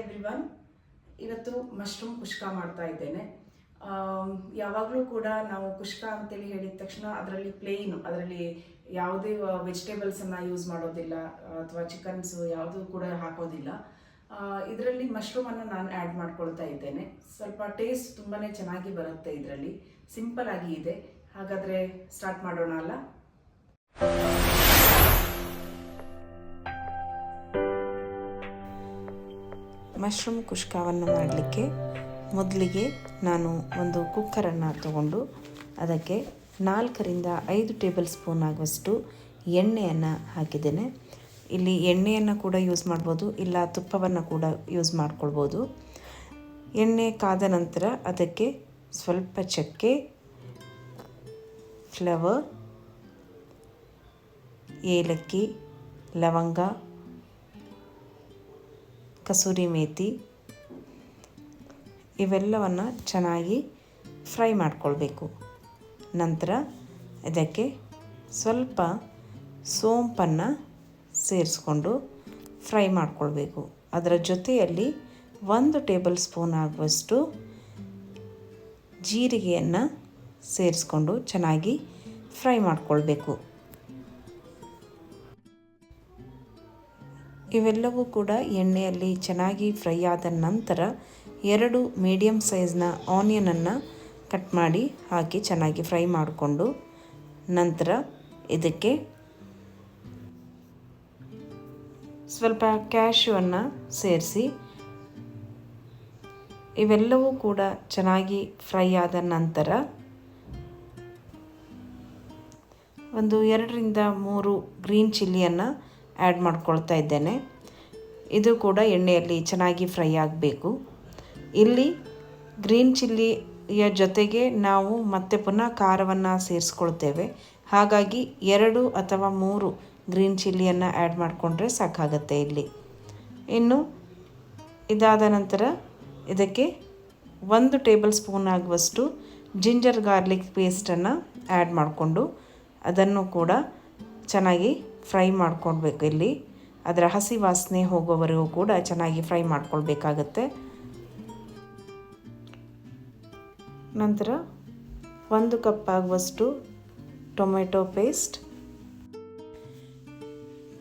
Everyone. ಇವತ್ತು mushroom ಕುಷ್ಕ ಮಾಡ್ತಾ ಇದ್ದೇನೆ. ಯಾವಾಗಲೂ ಕೂಡ ನಾವು ಕುಷ್ಕ ಅಂತೇಳಿ ಹೇಳಿದ ತಕ್ಷಣ ಅದರಲ್ಲಿ ಯಾವುದೇ ವೆಜಿಟೇಬಲ್ಸನ್ನು ಯೂಸ್ ಮಾಡೋದಿಲ್ಲ ಅಥವಾ ಚಿಕನ್ಸು ಯಾವುದೂ ಕೂಡ ಹಾಕೋದಿಲ್ಲ. ಇದರಲ್ಲಿ ಮಶ್ರೂಮನ್ನು ನಾನು ಆ್ಯಡ್ ಮಾಡ್ಕೊಳ್ತಾ ಇದ್ದೇನೆ. ಸ್ವಲ್ಪ ಟೇಸ್ಟ್ ತುಂಬಾ ಚೆನ್ನಾಗಿ ಬರುತ್ತೆ. ಇದರಲ್ಲಿ ಸಿಂಪಲ್ ಆಗಿ ಇದೆ. ಹಾಗಾದರೆ ಸ್ಟಾರ್ಟ್ ಮಾಡೋಣ ಅಲ್ಲ. ಮಶ್ರೂಮ್ ಕುಷ್ಕವನ್ನು ಮಾಡಲಿಕ್ಕೆ ಮೊದಲಿಗೆ ನಾನು ಒಂದು ಕುಕ್ಕರನ್ನು ತಗೊಂಡು ಅದಕ್ಕೆ 4ರಿಂದ 5 ಟೇಬಲ್ ಸ್ಪೂನ್ ಆಗುವಷ್ಟು ಎಣ್ಣೆಯನ್ನು ಹಾಕಿದ್ದೇನೆ. ಇಲ್ಲಿ ಎಣ್ಣೆಯನ್ನು ಕೂಡ ಯೂಸ್ ಮಾಡ್ಬೋದು, ಇಲ್ಲ ತುಪ್ಪವನ್ನು ಕೂಡ ಯೂಸ್ ಮಾಡ್ಕೊಳ್ಬೋದು. ಎಣ್ಣೆ ಕಾದ ನಂತರ ಅದಕ್ಕೆ ಸ್ವಲ್ಪ ಚಕ್ಕೆ, ಫ್ಲವರ್, ಏಲಕ್ಕಿ, ಲವಂಗ, ಕಸೂರಿ ಮೇಥಿ ಇವೆಲ್ಲವನ್ನು ಚೆನ್ನಾಗಿ ಫ್ರೈ ಮಾಡಿಕೊಳ್ಬೇಕು. ನಂತರ ಇದಕ್ಕೆ ಸ್ವಲ್ಪ ಸೋಂಪನ್ನು ಸೇರಿಸ್ಕೊಂಡು ಫ್ರೈ ಮಾಡಿಕೊಳ್ಬೇಕು. ಅದರ ಜೊತೆಯಲ್ಲಿ 1 ಟೇಬಲ್ ಸ್ಪೂನ್ ಆಗುವಷ್ಟು ಜೀರಿಗೆಯನ್ನು ಸೇರಿಸ್ಕೊಂಡು ಚೆನ್ನಾಗಿ ಫ್ರೈ ಮಾಡಿಕೊಳ್ಬೇಕು. ಇವೆಲ್ಲವೂ ಕೂಡ ಎಣ್ಣೆಯಲ್ಲಿ ಚೆನ್ನಾಗಿ ಫ್ರೈ ಆದ ನಂತರ 2 ಮೀಡಿಯಮ್ ಸೈಜ್ನ ಆನಿಯನನ್ನು ಕಟ್ ಮಾಡಿ ಹಾಕಿ ಚೆನ್ನಾಗಿ ಫ್ರೈ ಮಾಡಿಕೊಂಡು ನಂತರ ಇದಕ್ಕೆ ಸ್ವಲ್ಪ ಕ್ಯಾಶ್ಯೂವನ್ನು ಸೇರಿಸಿ ಇವೆಲ್ಲವೂ ಕೂಡ ಚೆನ್ನಾಗಿ ಫ್ರೈ ಆದ ನಂತರ ಒಂದು 2ರಿಂದ 3 ಗ್ರೀನ್ ಚಿಲ್ಲಿಯನ್ನು ಆ್ಯಡ್ ಮಾಡ್ಕೊಳ್ತಾ ಇದ್ದೇನೆ. ಇದು ಕೂಡ ಎಣ್ಣೆಯಲ್ಲಿ ಚೆನ್ನಾಗಿ ಫ್ರೈ ಆಗಬೇಕು. ಇಲ್ಲಿ ಗ್ರೀನ್ ಚಿಲ್ಲಿಯ ಜೊತೆಗೆ ನಾವು ಮತ್ತೆ ಪುನಃ ಖಾರವನ್ನು ಸೇರಿಸ್ಕೊಳ್ತೇವೆ. ಹಾಗಾಗಿ 2 ಅಥವಾ 3 ಗ್ರೀನ್ ಚಿಲ್ಲಿಯನ್ನು ಆ್ಯಡ್ ಮಾಡಿಕೊಂಡ್ರೆ ಸಾಕಾಗತ್ತೆ. ಇಲ್ಲಿ ಇನ್ನು ಇದಾದ ನಂತರ ಇದಕ್ಕೆ 1 ಟೇಬಲ್ ಸ್ಪೂನ್ ಆಗುವಷ್ಟು ಜಿಂಜರ್ ಗಾರ್ಲಿಕ್ ಪೇಸ್ಟನ್ನು ಆ್ಯಡ್ ಮಾಡಿಕೊಂಡು ಅದನ್ನು ಕೂಡ ಚೆನ್ನಾಗಿ ಫ್ರೈ ಮಾಡ್ಕೊಳ್ಬೇಕು. ಇಲ್ಲಿ ಅದರ ಹಸಿ ವಾಸನೆ ಹೋಗೋವರೆಗೂ ಕೂಡ ಚೆನ್ನಾಗಿ ಫ್ರೈ ಮಾಡ್ಕೊಳ್ಬೇಕಾಗತ್ತೆ. ನಂತರ 1 ಕಪ್ ಆಗುವಷ್ಟು ಟೊಮೆಟೊ ಪೇಸ್ಟ್.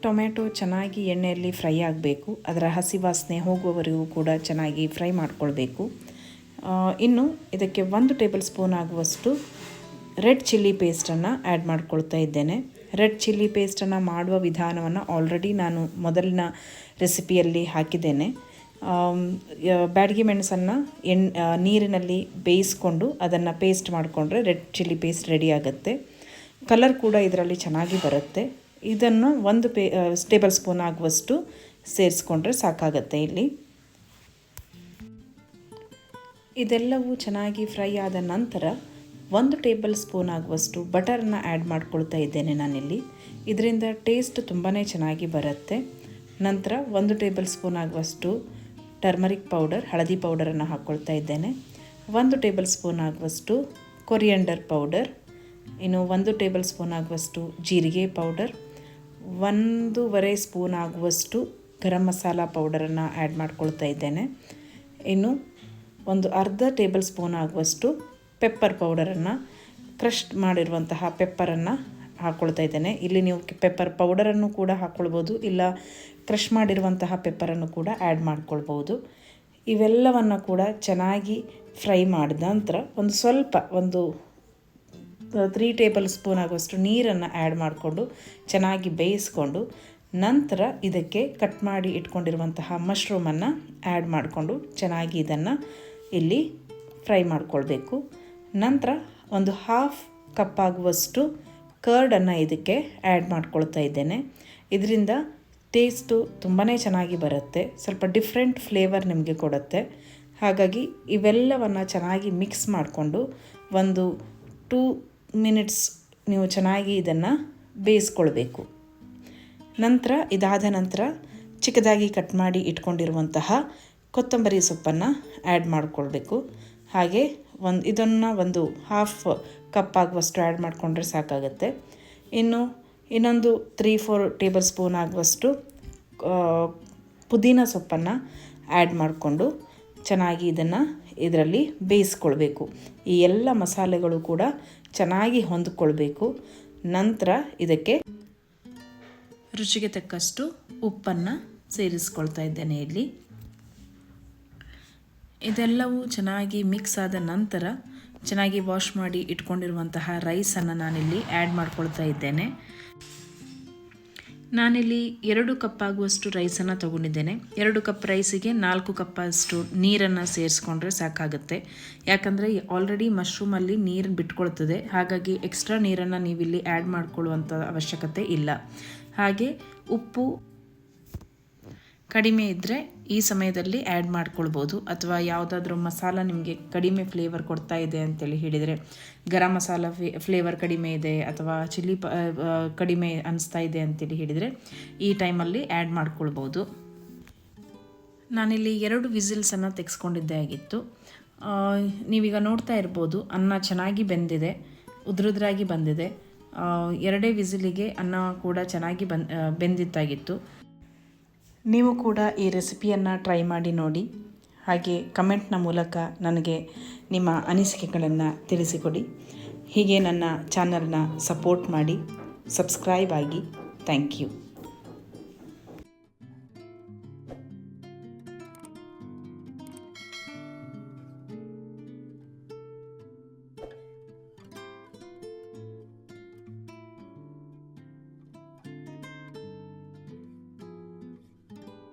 ಟೊಮೆಟೊ ಚೆನ್ನಾಗಿ ಎಣ್ಣೆಯಲ್ಲಿ ಫ್ರೈ ಆಗಬೇಕು. ಅದರ ಹಸಿ ವಾಸನೆ ಹೋಗುವವರೆಗೂ ಕೂಡ ಚೆನ್ನಾಗಿ ಫ್ರೈ ಮಾಡ್ಕೊಳ್ಬೇಕು. ಇನ್ನು ಇದಕ್ಕೆ 1 ಟೇಬಲ್ ಸ್ಪೂನ್ ಆಗುವಷ್ಟು ರೆಡ್ ಚಿಲ್ಲಿ ಪೇಸ್ಟನ್ನು ಆ್ಯಡ್ ಮಾಡ್ಕೊಳ್ತಾ ಇದ್ದೇನೆ. ರೆಡ್ ಚಿಲ್ಲಿ ಪೇಸ್ಟನ್ನು ಮಾಡುವ ವಿಧಾನವನ್ನು ಆಲ್ರೆಡಿ ನಾನು ಮೊದಲಿನ ರೆಸಿಪಿಯಲ್ಲಿ ಹಾಕಿದ್ದೇನೆ. ಬ್ಯಾಡಗಿ ಮೆಣಸನ್ನು ನೀರಿನಲ್ಲಿ ಬೇಯಿಸ್ಕೊಂಡು ಅದನ್ನು ಪೇಸ್ಟ್ ಮಾಡಿಕೊಂಡ್ರೆ ರೆಡ್ ಚಿಲ್ಲಿ ಪೇಸ್ಟ್ ರೆಡಿ ಆಗುತ್ತೆ. ಕಲರ್ ಕೂಡ ಇದರಲ್ಲಿ ಚೆನ್ನಾಗಿ ಬರುತ್ತೆ. ಇದನ್ನು 1 ಟೇಬಲ್ ಸ್ಪೂನ್ ಆಗುವಷ್ಟು ಸೇರಿಸ್ಕೊಂಡ್ರೆ ಸಾಕಾಗತ್ತೆ. ಇಲ್ಲಿ ಇದೆಲ್ಲವೂ ಚೆನ್ನಾಗಿ ಫ್ರೈ ಆದ ನಂತರ 1 ಟೇಬಲ್ ಸ್ಪೂನ್ ಆಗುವಷ್ಟು ಬಟರನ್ನು ಆ್ಯಡ್ ಮಾಡ್ಕೊಳ್ತಾ ಇದ್ದೇನೆ ನಾನಿಲ್ಲಿ. ಇದರಿಂದ ಟೇಸ್ಟ್ ತುಂಬಾ ಚೆನ್ನಾಗಿ ಬರುತ್ತೆ. ನಂತರ 1 ಟೇಬಲ್ ಸ್ಪೂನ್ ಆಗುವಷ್ಟು ಟರ್ಮರಿಕ್ ಪೌಡರ್, ಹಳದಿ ಪೌಡರನ್ನು ಹಾಕ್ಕೊಳ್ತಾ ಇದ್ದೇನೆ. 1 ಟೇಬಲ್ ಸ್ಪೂನ್ ಆಗುವಷ್ಟು ಕೊರಿಯಂಡರ್ ಪೌಡರ್, ಇನ್ನು 1 ಟೇಬಲ್ ಸ್ಪೂನ್ ಆಗುವಷ್ಟು ಜೀರಿಗೆ ಪೌಡರ್, 1.5 ಸ್ಪೂನ್ ಆಗುವಷ್ಟು ಗರಂ ಮಸಾಲ ಪೌಡರನ್ನು ಆ್ಯಡ್ ಮಾಡ್ಕೊಳ್ತಾ ಇದ್ದೇನೆ. ಇನ್ನು ಒಂದು ಅರ್ಧ ಟೇಬಲ್ ಸ್ಪೂನ್ ಆಗುವಷ್ಟು ಪೆಪ್ಪರ್ ಪೌಡರನ್ನು, ಕ್ರಷ್ ಮಾಡಿರುವಂತಹ ಪೆಪ್ಪರನ್ನು ಹಾಕ್ಕೊಳ್ತಾ ಇದ್ದೇನೆ. ಇಲ್ಲಿ ನೀವು ಪೆಪ್ಪರ್ ಪೌಡರನ್ನು ಕೂಡ ಹಾಕ್ಕೊಳ್ಬೋದು, ಇಲ್ಲ ಕ್ರಷ್ ಮಾಡಿರುವಂತಹ ಪೆಪ್ಪರನ್ನು ಕೂಡ ಆ್ಯಡ್ ಮಾಡ್ಕೊಳ್ಬೋದು. ಇವೆಲ್ಲವನ್ನು ಕೂಡ ಚೆನ್ನಾಗಿ ಫ್ರೈ ಮಾಡಿದ ನಂತರ ಒಂದು 3 ಟೇಬಲ್ ಸ್ಪೂನ್ ಆಗುವಷ್ಟು ನೀರನ್ನು ಆ್ಯಡ್ ಮಾಡಿಕೊಂಡು ಚೆನ್ನಾಗಿ ಬೇಯಿಸ್ಕೊಂಡು ನಂತರ ಇದಕ್ಕೆ ಕಟ್ ಮಾಡಿ ಇಟ್ಕೊಂಡಿರುವಂತಹ ಮಶ್ರೂಮನ್ನು ಆ್ಯಡ್ ಮಾಡಿಕೊಂಡು ಚೆನ್ನಾಗಿ ಇದನ್ನು ಇಲ್ಲಿ ಫ್ರೈ ಮಾಡಿಕೊಳ್ಬೇಕು. ನಂತರ ಒಂದು 1/2 ಕಪ್ ಆಗುವಷ್ಟು ಕರ್ಡನ್ನು ಇದಕ್ಕೆ ಆ್ಯಡ್ ಮಾಡ್ಕೊಳ್ತಾ ಇದ್ದೇನೆ. ಇದರಿಂದ ಟೇಸ್ಟು ತುಂಬಾ ಚೆನ್ನಾಗಿ ಬರುತ್ತೆ, ಸ್ವಲ್ಪ ಡಿಫ್ರೆಂಟ್ ಫ್ಲೇವರ್ ನಿಮಗೆ ಕೊಡುತ್ತೆ. ಹಾಗಾಗಿ ಇವೆಲ್ಲವನ್ನು ಚೆನ್ನಾಗಿ ಮಿಕ್ಸ್ ಮಾಡಿಕೊಂಡು ಒಂದು 2 ಮಿನಿಟ್ಸ್ ನೀವು ಚೆನ್ನಾಗಿ ಇದನ್ನು ಬೇಯಿಸ್ಕೊಳ್ಬೇಕು. ನಂತರ ಇದಾದ ನಂತರ ಚಿಕ್ಕದಾಗಿ ಕಟ್ ಮಾಡಿ ಇಟ್ಕೊಂಡಿರುವಂತಹ ಕೊತ್ತಂಬರಿ ಸೊಪ್ಪನ್ನು ಆ್ಯಡ್ ಮಾಡಿಕೊಳ್ಬೇಕು. ಹಾಗೆ ಇದನ್ನು ಒಂದು 1/2 ಕಪ್ ಆಗುವಷ್ಟು ಆ್ಯಡ್ ಮಾಡಿಕೊಂಡ್ರೆ ಸಾಕಾಗುತ್ತೆ. ಇನ್ನೊಂದು 3-4 ಟೇಬಲ್ ಸ್ಪೂನ್ ಆಗುವಷ್ಟು ಪುದೀನ ಸೊಪ್ಪನ್ನು ಆ್ಯಡ್ ಮಾಡಿಕೊಂಡು ಚೆನ್ನಾಗಿ ಇದನ್ನು ಇದರಲ್ಲಿ ಬೇಯಿಸ್ಕೊಳ್ಬೇಕು. ಈ ಎಲ್ಲ ಮಸಾಲೆಗಳು ಕೂಡ ಚೆನ್ನಾಗಿ ಹೊಂದಿಕೊಳ್ಬೇಕು. ನಂತರ ಇದಕ್ಕೆ ರುಚಿಗೆ ತಕ್ಕಷ್ಟು ಉಪ್ಪನ್ನು ಸೇರಿಸ್ಕೊಳ್ತಾ ಇದ್ದೇನೆ ಇಲ್ಲಿ. ಇದೆಲ್ಲವೂ ಚೆನ್ನಾಗಿ ಮಿಕ್ಸ್ ಆದ ನಂತರ ಚೆನ್ನಾಗಿ ವಾಶ್ ಮಾಡಿ ಇಟ್ಕೊಂಡಿರುವಂತಹ ರೈಸನ್ನು ನಾನಿಲ್ಲಿ ಆ್ಯಡ್ ಮಾಡ್ಕೊಳ್ತಾ ಇದ್ದೇನೆ. ನಾನಿಲ್ಲಿ 2 ಕಪ್ ಆಗುವಷ್ಟು ರೈಸನ್ನು ತೊಗೊಂಡಿದ್ದೇನೆ. 2 ಕಪ್ ರೈಸಿಗೆ 4 ಕಪ್ಪಷ್ಟು ನೀರನ್ನು ಸೇರಿಸ್ಕೊಂಡ್ರೆ ಸಾಕಾಗುತ್ತೆ. ಯಾಕಂದರೆ ಆಲ್ರೆಡಿ ಮಶ್ರೂಮಲ್ಲಿ ನೀರು ಬಿಟ್ಕೊಳ್ತದೆ, ಹಾಗಾಗಿ ಎಕ್ಸ್ಟ್ರಾ ನೀರನ್ನು ನೀವಿಲ್ಲಿ ಆ್ಯಡ್ ಮಾಡ್ಕೊಳ್ಳುವಂಥ ಅವಶ್ಯಕತೆ ಇಲ್ಲ. ಹಾಗೆ ಉಪ್ಪು ಕಡಿಮೆ ಇದ್ದರೆ ಈ ಸಮಯದಲ್ಲಿ ಆ್ಯಡ್ ಮಾಡ್ಕೊಳ್ಬೋದು, ಅಥವಾ ಯಾವುದಾದ್ರೂ ಮಸಾಲ ನಿಮಗೆ ಕಡಿಮೆ ಫ್ಲೇವರ್ ಕೊಡ್ತಾ ಇದೆ ಅಂತೇಳಿ ಹೇಳಿದರೆ, ಗರಂ ಮಸಾಲ ಫ್ಲೇವರ್ ಕಡಿಮೆ ಇದೆ ಅಥವಾ ಚಿಲ್ಲಿ ಕಡಿಮೆ ಅನಿಸ್ತಾ ಇದೆ ಅಂತೇಳಿ ಹೇಳಿದರೆ ಈ ಟೈಮಲ್ಲಿ ಆ್ಯಡ್ ಮಾಡ್ಕೊಳ್ಬೋದು. ನಾನಿಲ್ಲಿ 2 ವಿಸಿಲ್ಸನ್ನು ತೆಗೆಸ್ಕೊಂಡಿದ್ದೇ ಆಗಿತ್ತು. ನೀವೀಗ ನೋಡ್ತಾ ಇರ್ಬೋದು, ಅನ್ನ ಚೆನ್ನಾಗಿ ಬೆಂದಿದೆ, ಉದುರುದ್ರಾಗಿ ಬಂದಿದೆ. 2 ವಿಸಿಲಿಗೆ ಅನ್ನ ಕೂಡ ಚೆನ್ನಾಗಿ ಬೆಂದಿತ್ತಾಗಿತ್ತು. ನೀವು ಕೂಡ ಈ ರೆಸಿಪಿಯನ್ನು ಟ್ರೈ ಮಾಡಿ ನೋಡಿ. ಹಾಗೆ ಕಮೆಂಟ್ನ ಮೂಲಕ ನನಗೆ ನಿಮ್ಮ ಅನಿಸಿಕೆಗಳನ್ನು ತಿಳಿಸಿಕೊಡಿ. ಹೀಗೆ ನನ್ನ ಚಾನಲ್ನ ಸಪೋರ್ಟ್ ಮಾಡಿ, ಸಬ್ಸ್ಕ್ರೈಬ್ ಆಗಿ. Thank you.